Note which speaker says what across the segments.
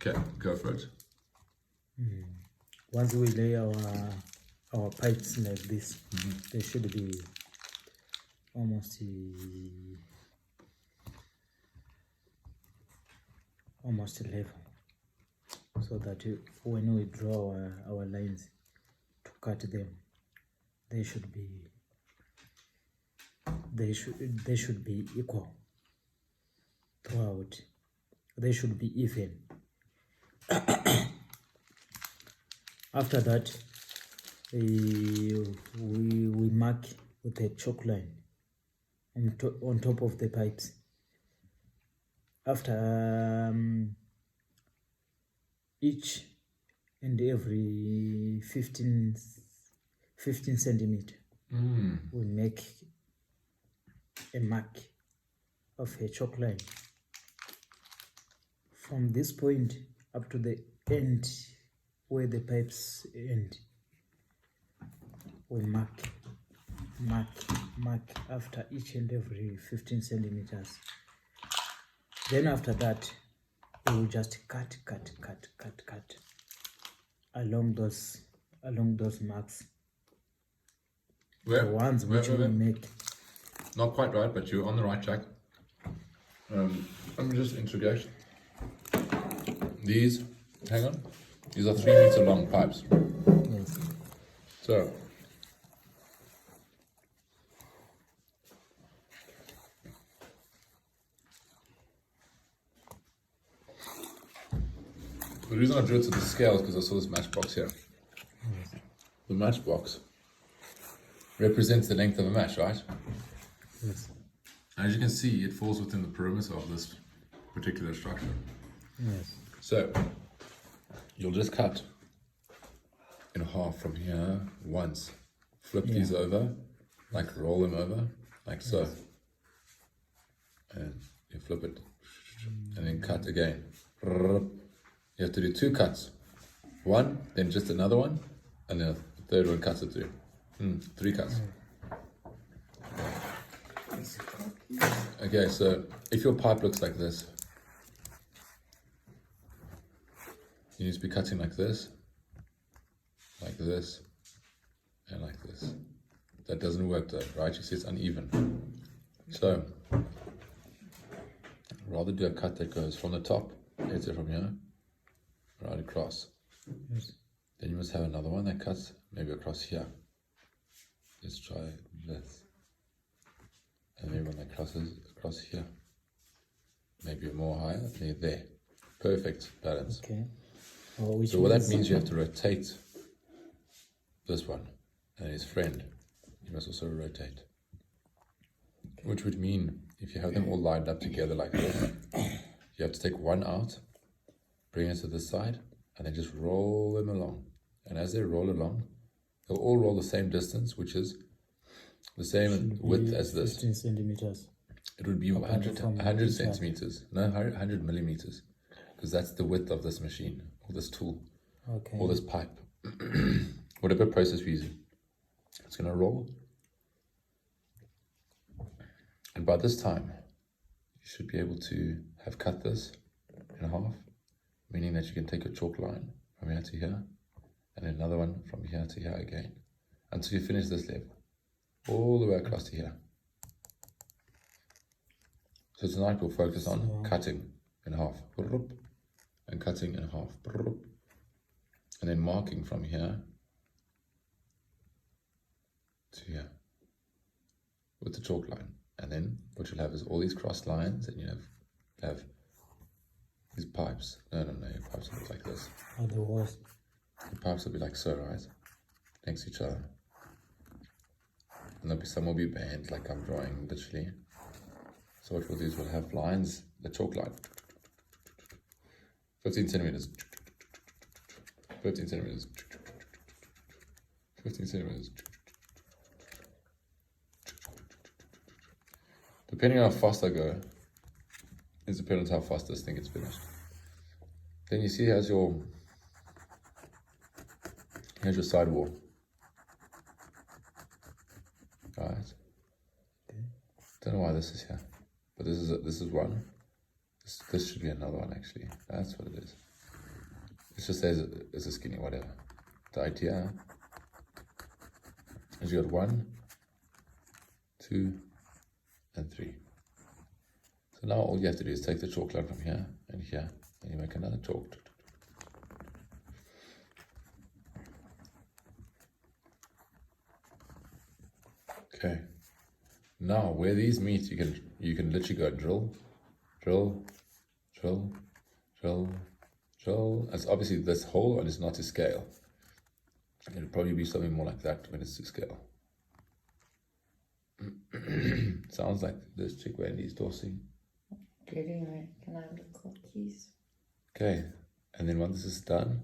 Speaker 1: Okay, go for it.
Speaker 2: Once we lay our pipes like this, they should be almost level, so that when we draw our lines to cut them, they should be equal throughout. They should be even. After that, we mark with a chalk line on top of the pipes. After each and every 15 centimeter, we make a mark of a chalk line. From this point up to the end where the pipes end, we mark after each and every 15 centimeters. Then after that, we will just cut along those marks.
Speaker 1: Where?
Speaker 2: The ones which we make.
Speaker 1: Not quite right, but you're on the right track. Let me just introduce. These, hang on, these are 3 meter long pipes.
Speaker 2: Yes.
Speaker 1: So, the reason I drew it to the scale is because I saw this matchbox here. The matchbox represents the length of a match, right?
Speaker 2: Yes.
Speaker 1: And as you can see, it falls within the perimeter of this particular structure.
Speaker 2: Yes.
Speaker 1: So, you'll just cut in half from here once. Flip these over, like roll them over, like so. And you flip it, and then cut again. You have to do 2 cuts. One, then just another one, and then a third one cuts it through. 3 cuts. Okay, so if your pipe looks like this, you need to be cutting like this, and like this. That doesn't work though, right? You see it's uneven. So, rather do a cut that goes from the top, let's say from here, right across.
Speaker 2: Yes.
Speaker 1: Then you must have another one that cuts maybe across here. Let's try this. And maybe one that crosses across here. Maybe more higher, there. Perfect balance.
Speaker 2: Okay.
Speaker 1: So what that means, you have to rotate this one and his friend. You must also rotate. Which would mean, if you have them all lined up together like this, you have to take one out, bring it to this side, and then just roll them along. And as they roll along, they'll all roll the same distance, which is the same width as this.
Speaker 2: 15 centimeters.
Speaker 1: It would be 100 centimeters, no, 100 millimeters, because that's the width of this machine, or this tool, or this pipe. Whatever process we're using. It's going to roll. And by this time, you should be able to have cut this in half, meaning that you can take a chalk line from here to here, and another one from here to here again, until you finish this level, all the way across to here. So tonight we'll focus on cutting in half, and cutting in half, and then marking from here to here with the chalk line. And then what you'll have is all these cross lines, and you have these pipes. No, your pipes will look like this.
Speaker 2: Oh, the worst.
Speaker 1: The pipes will be like so, right? Next to each other. And some will be bent, like I'm drawing literally. So what we'll do is we'll have lines, the chalk line. 15 centimeters. 15 centimeters. 15 centimeters. Depending on how fast I go, it's dependent on how fast this thing gets finished. Then you see here's your sidewall. Alright. Don't know why this is here, but this is one. This should be another one actually. That's what it is. let's just say it's a skinny, whatever. The idea is you got 1, 2, and 3. So now all you have to do is take the chalk line from here and here, and you make another chalk. Okay. Now where these meet, you can literally go drill, drill, drill, drill, drill. As obviously this hole is not to scale. It'll probably be something more like that when it's to scale. Sounds like this chick Wendy's tossing.
Speaker 3: Getting it. Can I have the cookies?
Speaker 1: Okay, and then once this is done,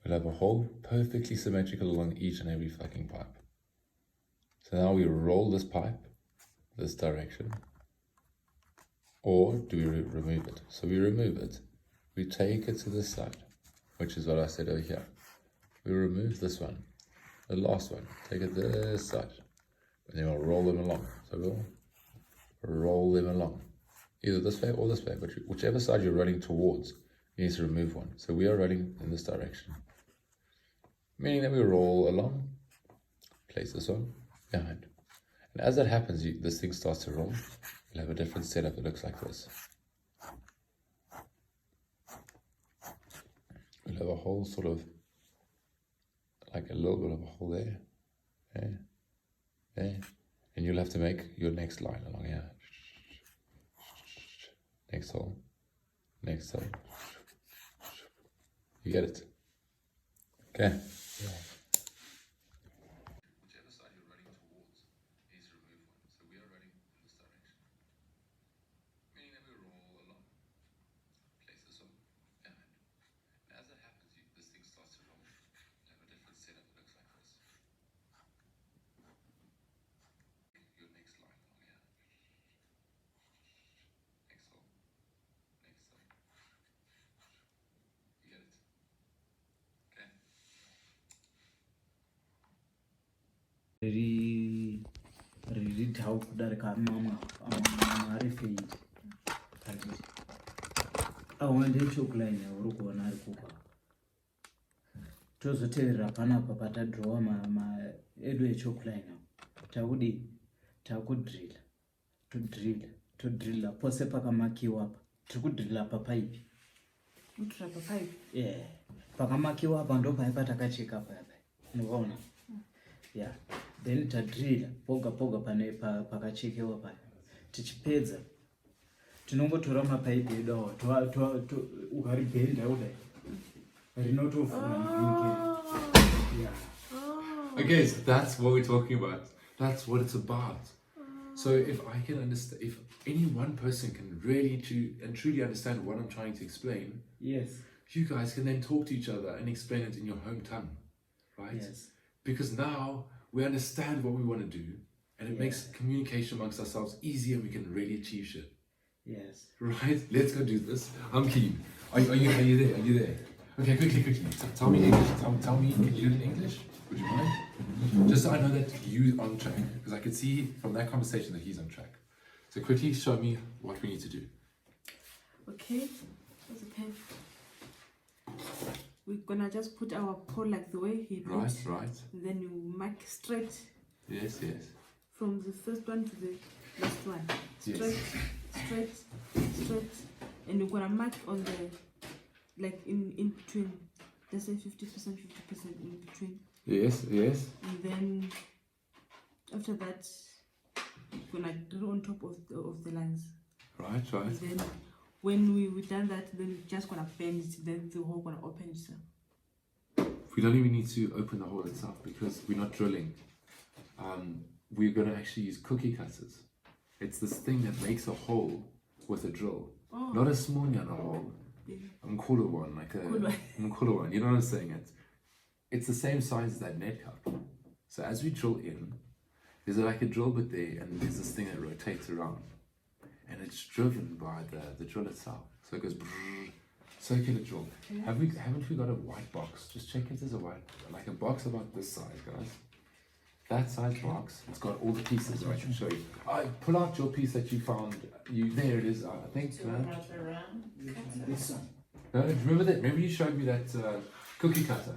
Speaker 1: we'll have a hole perfectly symmetrical along each and every fucking pipe. So now we roll this pipe this direction, or do we remove it? So we remove it. We take it to this side, which is what I said over here. We remove this one, the last one, take it this side, and then we'll roll them along. So we'll roll them along, either this way or this way, but whichever side you're running towards, you need to remove one. So we are running in this direction, meaning that we roll along, place this one behind. And as that happens, this thing starts to roll. You'll have a different setup that looks like this. We'll have a whole sort of, like a little bit of a hole there, there, there. And you'll have to make your next line along here. Next hole, next hole. You get it? Okay.
Speaker 2: Yeah.
Speaker 1: Whichever side you're running towards needs to remove one. So we are running in this direction. Meaning that we roll along. Place this one behind. And as that happens, this thing starts to roll. You have a different setup that looks like this. Your next line along here. Next hole. Next hole. You get it? Okay.
Speaker 2: riri dhau kudarika ari fade kati awende chokuline uri kuona ari kupa tozoteerera panapa patadhirowa maedu echokuline takudi takudrilla todrilla pose pakamakiwa apa tiri kudrilla papaipi yeah pakamakiwa apa ndo paipa takacheka papa unoona yeah then tadrilla poga pane pakachekewa paya tichipedza tinongotora mapaipi edu awo ukaribhenda kudai rinotofuna yeah.
Speaker 1: Okay, so that's what we're talking about. That's what it's about. So if I can understand, if any one person can really truly understand what I'm trying to explain,
Speaker 2: Yes.
Speaker 1: you guys can then talk to each other and explain it in your home tongue, right?
Speaker 2: Yes.
Speaker 1: Because now we understand what we want to do, and it makes communication amongst ourselves easier, and we can really achieve shit.
Speaker 2: Yes.
Speaker 1: Right? Let's go do this. I'm keen. Are you there? Are you there? Okay, quickly. Tell me English. Tell me, can you do it in English? Would you mind? Just so I know that you're on track, because I could see from that conversation that he's on track. So quickly show me what we need to do.
Speaker 4: Okay, that's okay. We're gonna just put our pole like the way he put.
Speaker 1: Right.
Speaker 4: Then you mark straight
Speaker 1: Yes.
Speaker 4: from the first one to the last one.
Speaker 1: Yes.
Speaker 4: Straight. And you're gonna mark on the, like in between. Let's say 50%, 50% in between.
Speaker 1: Yes.
Speaker 4: And then after that, you're gonna draw on top of the lines.
Speaker 1: Right.
Speaker 4: And then when we done that, then we're just gonna bend it, then the hole gonna open itself.
Speaker 1: We don't even need to open the hole itself because we're not drilling. We're gonna actually use cookie cutters. It's this thing that makes a hole with a drill.
Speaker 4: Oh.
Speaker 1: Not a small hole.
Speaker 4: Yeah.
Speaker 1: Mkulu one, like a mkulu one. You know what I'm saying? It's the same size as that net cup. So as we drill in, there's like a drill bit there, and there's this thing that rotates around, and it's driven by the drill itself. So it goes brrr, circular drill.
Speaker 4: Okay.
Speaker 1: Haven't we got a white box? Just check if there's a box about this size, guys. That size box, it's got all the pieces. Right, I'll show you. Pull out your piece that you found. There it is. I think.
Speaker 3: Do you want to wrap it around?
Speaker 2: This one.
Speaker 1: No, remember that? Remember you showed me that cookie cutter?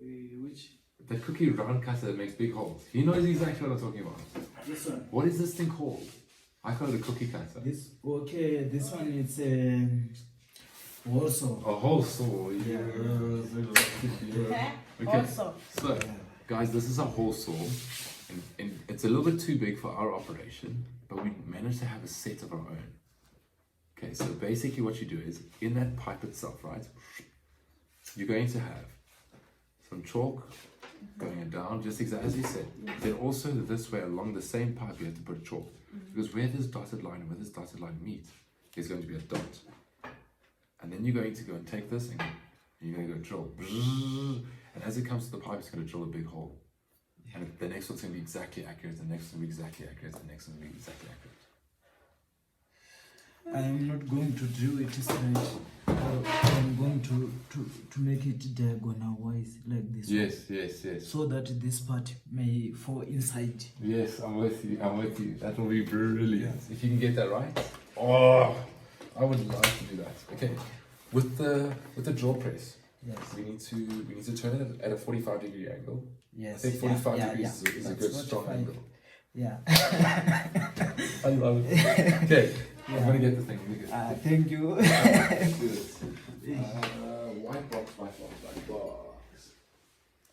Speaker 2: Which?
Speaker 1: That cookie round cutter that makes big holes. He knows exactly what I'm talking about.
Speaker 2: This one.
Speaker 1: What is this thing called? I call it a cookie cutter.
Speaker 2: This one is also.
Speaker 1: A whole saw.
Speaker 2: Yeah.
Speaker 1: Okay.
Speaker 4: Also,
Speaker 1: So, guys, this is a whole saw, and it's a little bit too big for our operation, but we managed to have a set of our own. Okay, so basically what you do is, in that pipe itself, right, you're going to have some chalk going down, just exactly as you said. Then also this way, along the same pipe, you have to put chalk. Because where this dotted line and where this dotted line meet, there's going to be a dot. And then you're going to go and take this and you're going to go drill. And as it comes to the pipe, it's going to drill a big hole. And the next one's going to be exactly accurate, the next one will be exactly accurate, the next one will be exactly accurate.
Speaker 2: I'm not going to drill it straight. I'm going to make it diagonal wise like this.
Speaker 1: Yes.
Speaker 2: So that this part may fall inside.
Speaker 1: Yes, I'm with you. That will be brilliant. If you can get that right. Oh, I would love to do that. Okay, with the drill press,
Speaker 2: Yes.
Speaker 1: we need to turn it at a 45-degree angle.
Speaker 2: Yes.
Speaker 1: I think 45 degrees is a good strong
Speaker 2: 45.
Speaker 1: angle.
Speaker 2: Yeah.
Speaker 1: I love it. Okay, I'm gonna get the thing.
Speaker 2: Thank you.
Speaker 1: Let's do this. White box.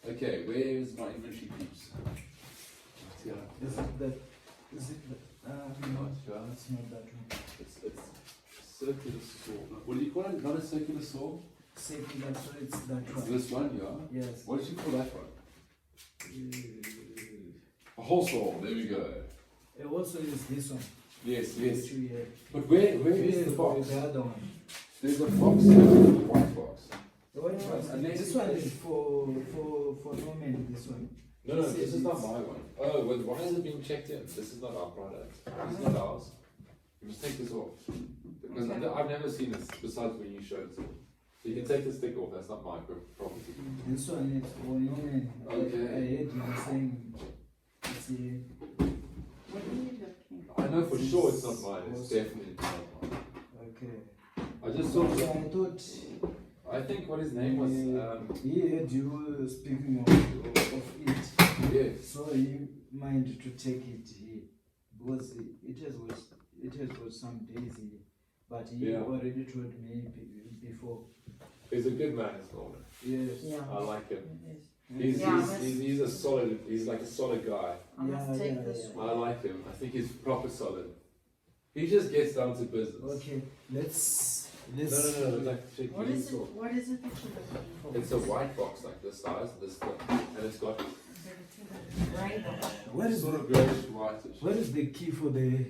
Speaker 1: Okay, where's my inventory piece? Yeah.
Speaker 2: Is it the? No, it's not that one.
Speaker 1: It's circular saw. What do you call it? Not a circular saw?
Speaker 2: Circular, so it's that
Speaker 1: It's
Speaker 2: one.
Speaker 1: this one, yeah.
Speaker 2: Yes.
Speaker 1: What did you call that one? A whole saw. There we go.
Speaker 2: It also is this one.
Speaker 1: Yes.
Speaker 2: Which we have.
Speaker 1: But where is the box?
Speaker 2: The other one.
Speaker 1: There's a box here, a white box.
Speaker 2: The white box.
Speaker 1: Unless
Speaker 2: This
Speaker 1: you
Speaker 2: one
Speaker 1: guys-
Speaker 2: is for Norman. This one.
Speaker 1: No, this is not my one. Oh, well, why is it being checked in? This is not our product. This is not ours. You must take this off. Because I've never seen this besides when you showed it. So you can take this stick off, that's not my property.
Speaker 2: This one is for Norman.
Speaker 1: Okay.
Speaker 2: I heard you saying it's
Speaker 3: What are you looking for?
Speaker 1: I know for sure it's not mine, it's definitely not mine.
Speaker 2: okay.
Speaker 1: I just
Speaker 2: So
Speaker 1: saw,
Speaker 2: I thought
Speaker 1: I think what his name was,
Speaker 2: he heard you speaking of it.
Speaker 1: yeah.
Speaker 2: So he mind to take it here because it has got some days here, but he
Speaker 1: Yeah.
Speaker 2: already told me before.
Speaker 1: He's a good man, it's Norman.
Speaker 2: Yes.
Speaker 3: Yeah.
Speaker 1: I like him.
Speaker 3: It is.
Speaker 1: He's a solid, he's like a solid guy.
Speaker 3: I must
Speaker 2: Yeah,
Speaker 3: take
Speaker 2: yeah,
Speaker 3: this
Speaker 2: yeah.
Speaker 3: one.
Speaker 1: I like him. I think he's proper solid. He just gets down to business.
Speaker 2: Okay. Let's.
Speaker 1: No, like check
Speaker 3: What
Speaker 1: you
Speaker 3: is it?
Speaker 1: saw.
Speaker 3: What is it that you're looking for?
Speaker 1: It's a white box like this size, this thick, and it's got
Speaker 3: Right.
Speaker 2: What is
Speaker 1: sort
Speaker 2: the
Speaker 1: of grayish whitish.
Speaker 2: what is the key for the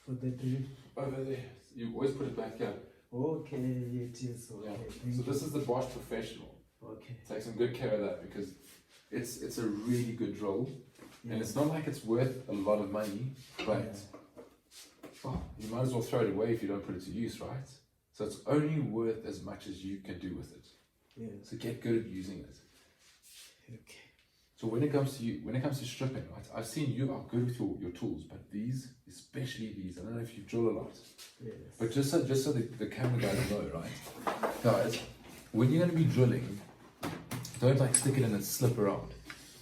Speaker 2: drill?
Speaker 1: Over there. You always put it back here.
Speaker 2: Okay, it is okay.
Speaker 1: Yeah.
Speaker 2: Thank
Speaker 1: So
Speaker 2: you.
Speaker 1: this is the Bosch Professional.
Speaker 2: Okay.
Speaker 1: Take some good care of that because it's a really good drill,
Speaker 2: Yeah.
Speaker 1: and it's not like it's worth a lot of money, but you might as well throw it away if you don't put it to use, right? So it's only worth as much as you can do with it.
Speaker 2: Yes.
Speaker 1: So get good at using it.
Speaker 2: Okay.
Speaker 1: So when it comes to stripping, right? I've seen you are good with your tools, but these, especially these, I don't know if you drill a lot,
Speaker 2: Yes.
Speaker 1: but just so the camera guys know, right? Guys, when you're going to be drilling, don't like stick it in and slip around.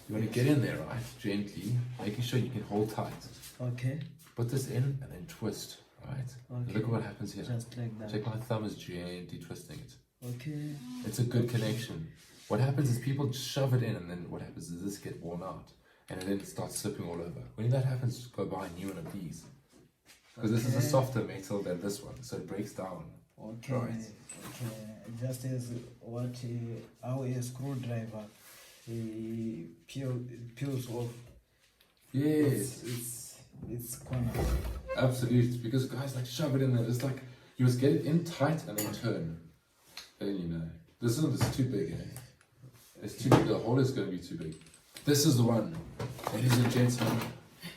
Speaker 1: You want to get in there, right? Gently, making sure you can hold tight.
Speaker 2: Okay.
Speaker 1: Put this in and then twist, right?
Speaker 2: Okay.
Speaker 1: Look at what happens here.
Speaker 2: Just like that.
Speaker 1: Check my thumb is gently twisting it.
Speaker 2: Okay.
Speaker 1: It's a good connection. What happens is people just shove it in, and then what happens is this get worn out, and then it starts slipping all over. When that happens, go buy a new one of these, because this is a
Speaker 2: Okay.
Speaker 1: softer metal than this one, so it breaks down.
Speaker 2: Okay.
Speaker 1: Right.
Speaker 2: Okay. Just as what our screwdriver peels off.
Speaker 1: Yes,
Speaker 2: It's corner.
Speaker 1: absolutely. Because guys like shove it in there. It's like you must get it in tight and then turn. Then you know. This one is too big, eh? It's too big. The hole is going to be too big. This is the one. Ladies and gentlemen,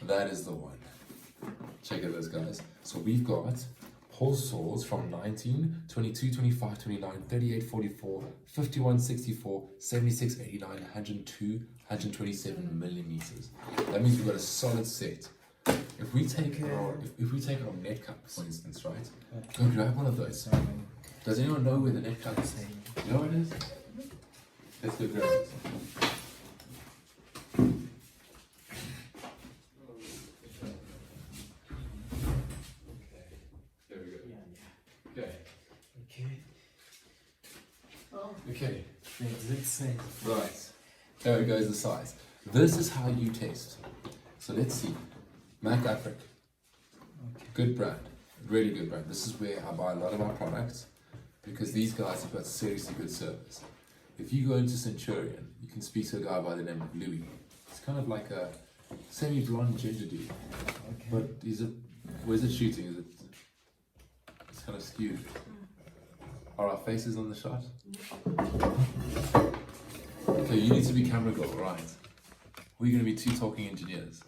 Speaker 1: that is the one. Check out those guys. So we've got pole saws from 19, 22, 25, 29, 38, 44, 51, 64, 76, 89, 102, 127 millimeters. That means we've got a solid set. If we take our net cup, for instance, right? Go grab one of those. Does anyone know where the neck cut is? You know where it is? Let's go grab it. There we go. Okay.
Speaker 2: Okay.
Speaker 1: Okay.
Speaker 2: The exact size.
Speaker 1: Right. There goes the size. This is how you taste. So let's see. Mac Afric.
Speaker 2: Okay.
Speaker 1: Good brand. Really good brand. This is where I buy a lot of my products because these guys have got seriously good service. If you go into Centurion, you can speak to a guy by the name of Louis. It's kind of like a semi-blonde ginger dude.
Speaker 2: Okay.
Speaker 1: But where's it shooting? Is it? It's kind of skewed. Are our faces on the shot? Okay, you need to be camera girl, right? We're going to be two talking engineers.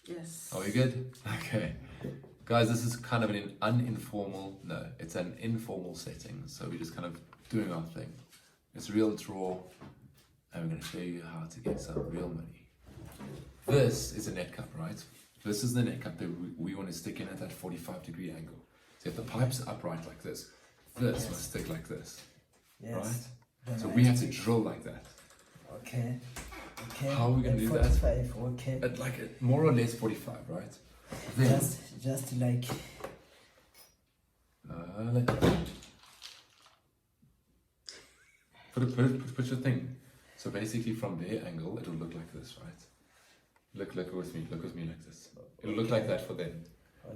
Speaker 4: Yes.
Speaker 1: Are we good? Okay. Guys, this is kind of an it's an informal setting. So we're just kind of doing our thing. It's real draw, and we're going to show you how to get some real money. This is a net cup, right? This is the net cup that we want to stick in at that 45-degree angle. So if the pipe's upright like this, this must stick like this,
Speaker 2: Yes.
Speaker 1: right?
Speaker 2: Then
Speaker 1: So
Speaker 2: I
Speaker 1: we have to
Speaker 2: take-
Speaker 1: drill like that.
Speaker 2: Okay. Okay.
Speaker 1: How are we gonna
Speaker 2: At
Speaker 1: do that?
Speaker 2: 45, okay.
Speaker 1: At like more or less 45, right? Then,
Speaker 2: Just like
Speaker 1: put your thing. So basically from their angle, it'll look like this, right? Look with me like this. It'll look like that for them.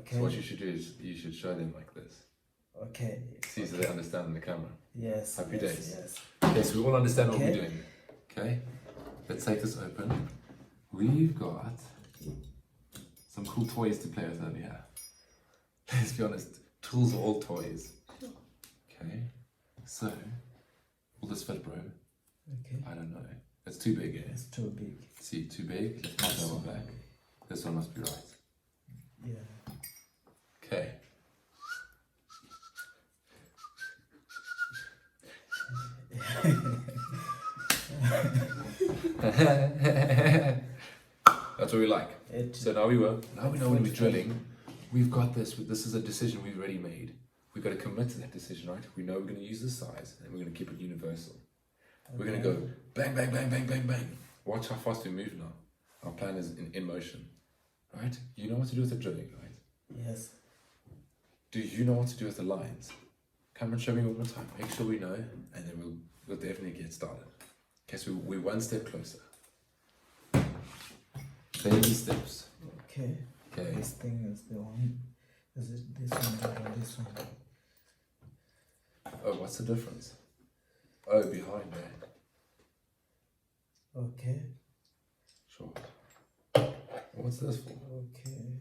Speaker 2: okay.
Speaker 1: So what you should do is you should show them like this.
Speaker 2: Okay.
Speaker 1: See, so they understand in the camera.
Speaker 2: Yes.
Speaker 1: Happy
Speaker 2: yes,
Speaker 1: days.
Speaker 2: Yes.
Speaker 1: Okay, so we all understand what
Speaker 2: Okay.
Speaker 1: we're doing. Okay, let's take this open. We've got some cool toys to play with over here. Let's be honest, tools are all toys. Okay, so will this fit, bro?
Speaker 2: Okay.
Speaker 1: I don't know. It's too big, eh?
Speaker 2: It's too big.
Speaker 1: See, too big. Let's put that one back. This one must be right.
Speaker 2: Yeah.
Speaker 1: Okay. That's what we like. So now we know when we're drilling, we've got this. This is a decision we've already made. We've got to commit to that decision, right? We know we're going to use this size and we're going to keep it universal. We're going to go bang, bang, bang, bang, bang, bang. Watch how fast we move now. Our plan is in motion, right? You know what to do with the drilling, right?
Speaker 2: Yes.
Speaker 1: Do you know what to do with the lines? Come and show me one more time. Make sure we know, and then we'll definitely get started. Okay, so we're one step closer. Baby steps.
Speaker 2: Okay.
Speaker 1: Okay.
Speaker 2: This thing is the one. Is it this one or this one?
Speaker 1: Oh, what's the difference? Oh, behind there.
Speaker 2: Okay.
Speaker 1: Sure. What's this for?
Speaker 2: Okay.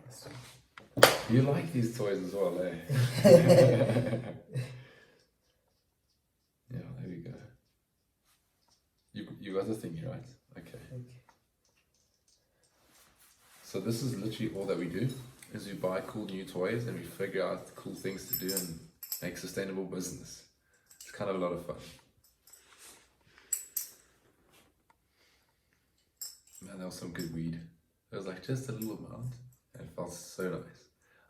Speaker 2: This one.
Speaker 1: You like these toys as well, eh? Yeah, there we go. You got the thingy, right? Okay.
Speaker 2: Okay.
Speaker 1: So this is literally all that we do, is we buy cool new toys and we figure out cool things to do and make sustainable business. It's kind of a lot of fun. Man, that was some good weed. It was like just a little amount and it felt so nice.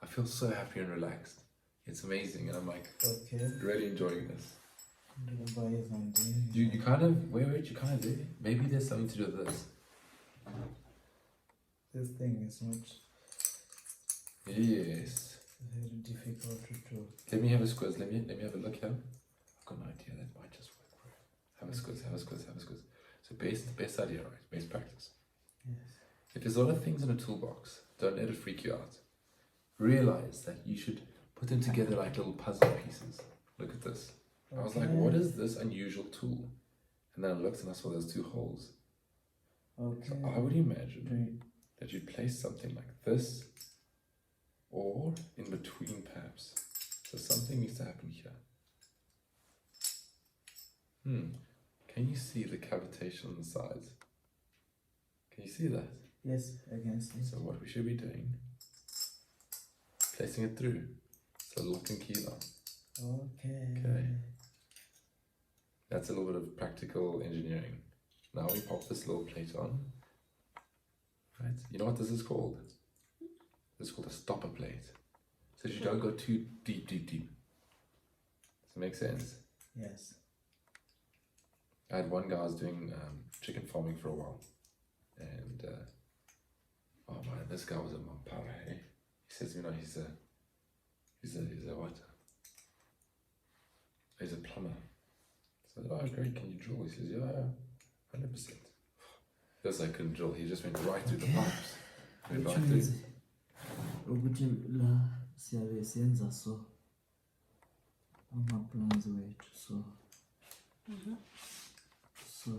Speaker 1: I feel so happy and relaxed. It's amazing and I'm like
Speaker 2: Okay.
Speaker 1: really enjoying this.
Speaker 2: Dubai is on the.
Speaker 1: You kind of, wait, you kind of do. Maybe there's something to do with this.
Speaker 2: This thing is not
Speaker 1: Yes.
Speaker 2: very difficult to do.
Speaker 1: Let me have a squiz. Let me have a look here. I've got an idea that might just work, bro. Have a squiz. So best idea, right? Best practice.
Speaker 2: Yes.
Speaker 1: If there's a lot of things in a toolbox, don't let it freak you out. Realize that you should put them together like little puzzle pieces. Look at this. I was like, what is this unusual tool? And then I looked and I saw there's two holes.
Speaker 2: Okay.
Speaker 1: So I would imagine that you'd place something like this or in between perhaps. So something needs to happen here. Can you see the cavitation on the sides? Can you see that?
Speaker 2: Yes, I can see.
Speaker 1: So what we should be doing, placing it through. So lock and key now.
Speaker 2: Okay.
Speaker 1: Okay. That's a little bit of practical engineering. Now we pop this little plate on. Right? You know what this is called? This is called a stopper plate. So you don't go too deep. Does that make sense?
Speaker 2: Yes.
Speaker 1: I had one guy I was doing chicken farming for a while, and oh man, this guy was a mampara. Eh? He says, you know, he's a what? He's a plumber. So I said, oh great, can you drill? He says, yeah, 100%. Because I couldn't drill, he just went right through the pipes. Went
Speaker 2: Which
Speaker 1: right
Speaker 2: means
Speaker 1: through.
Speaker 2: ukuthi la siyabe senza so ama-plans wethu so so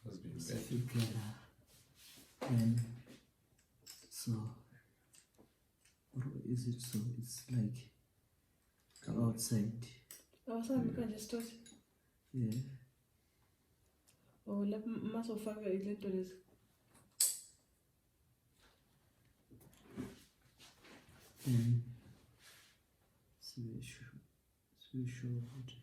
Speaker 1: Must be bad.
Speaker 2: sifike la and so or is it so it's like outside
Speaker 4: awasambika nje story
Speaker 2: yeah
Speaker 4: lapho masofaka izinto lezi
Speaker 2: and sibe sure ukuthi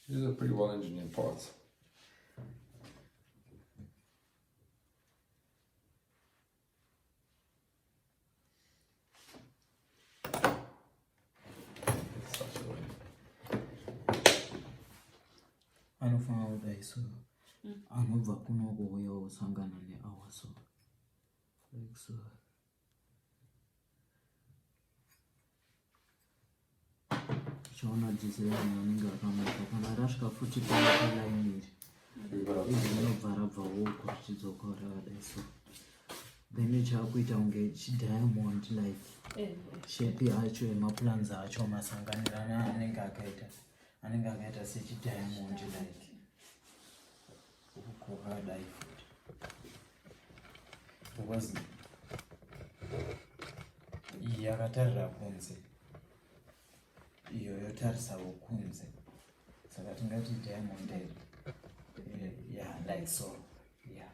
Speaker 1: These are pretty well engineered parts. It's such a way.
Speaker 2: anofana kudai so anobva kunoko uyosangana neawa so like so chaona dzese vanhu vanenge vakamata kana rasvika futi palainiri izvi rinobva rabva woko richidzoka rakadai so then chaakuita kunge chidiamond like shape yacho yemaplans acho masanganirana anenge akaita sechidiamond like uko kadai futi because iyi yakatarira kunze iyo yotarisawo kunze saka tingati diamond yeah like so yeah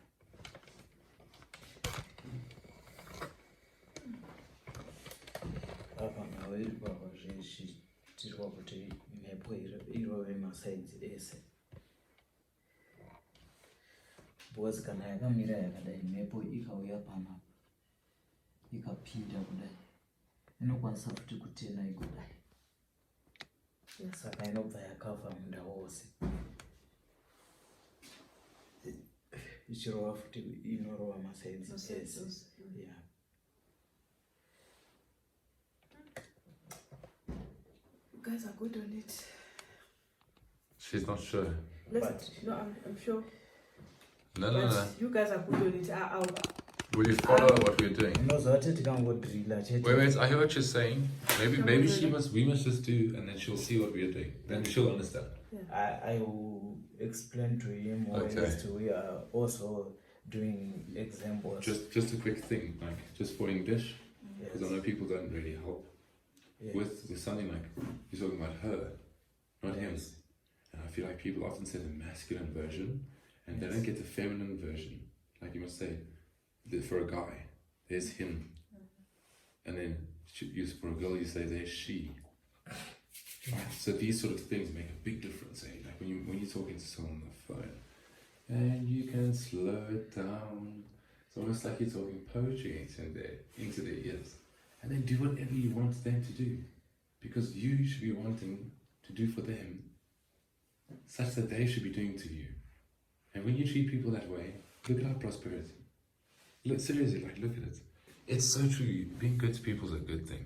Speaker 2: apa nawo iri kwakwa zvichitirwa kuti mhepo irove masaidzi ese because kana yakamira yakadai mhepo ikauya panapa ikapinda kudai inokwanisa futi kutena ikudai saka inobva yakavha munda wose ichirova futi inorova masaidzi ese yeah
Speaker 4: you guys are good on it
Speaker 1: She's not sure.
Speaker 4: I'm sure
Speaker 1: No.
Speaker 4: you guys are good on it
Speaker 1: Will you follow what we're doing?
Speaker 2: unozvati tikangodrilla
Speaker 1: Wait, I hear what you're saying. Maybe we must just do, and then she'll see what we're doing. Then she'll understand.
Speaker 2: I will explain to him
Speaker 1: Okay.
Speaker 2: as to we are also doing examples.
Speaker 1: Just a quick thing, like just for English,
Speaker 2: Yes.
Speaker 1: because I know people don't really help
Speaker 2: Yes.
Speaker 1: with something like you're talking about her, not him. And I feel like people often say the masculine version, and they don't get the feminine version. Like you must say, for a guy, there's him, and then for a girl you say there's she. Right? So these sort of things make a big difference. Eh? Like when you're talking to someone on the phone, and you can slow it down. It's almost like you're talking poetry into their ears, and then do whatever you want them to do, because you should be wanting to do for them such that they should be doing to you. And when you treat people that way, look at our prosperity. Look, seriously, like look at it. It's so true. Being good to people is a good thing.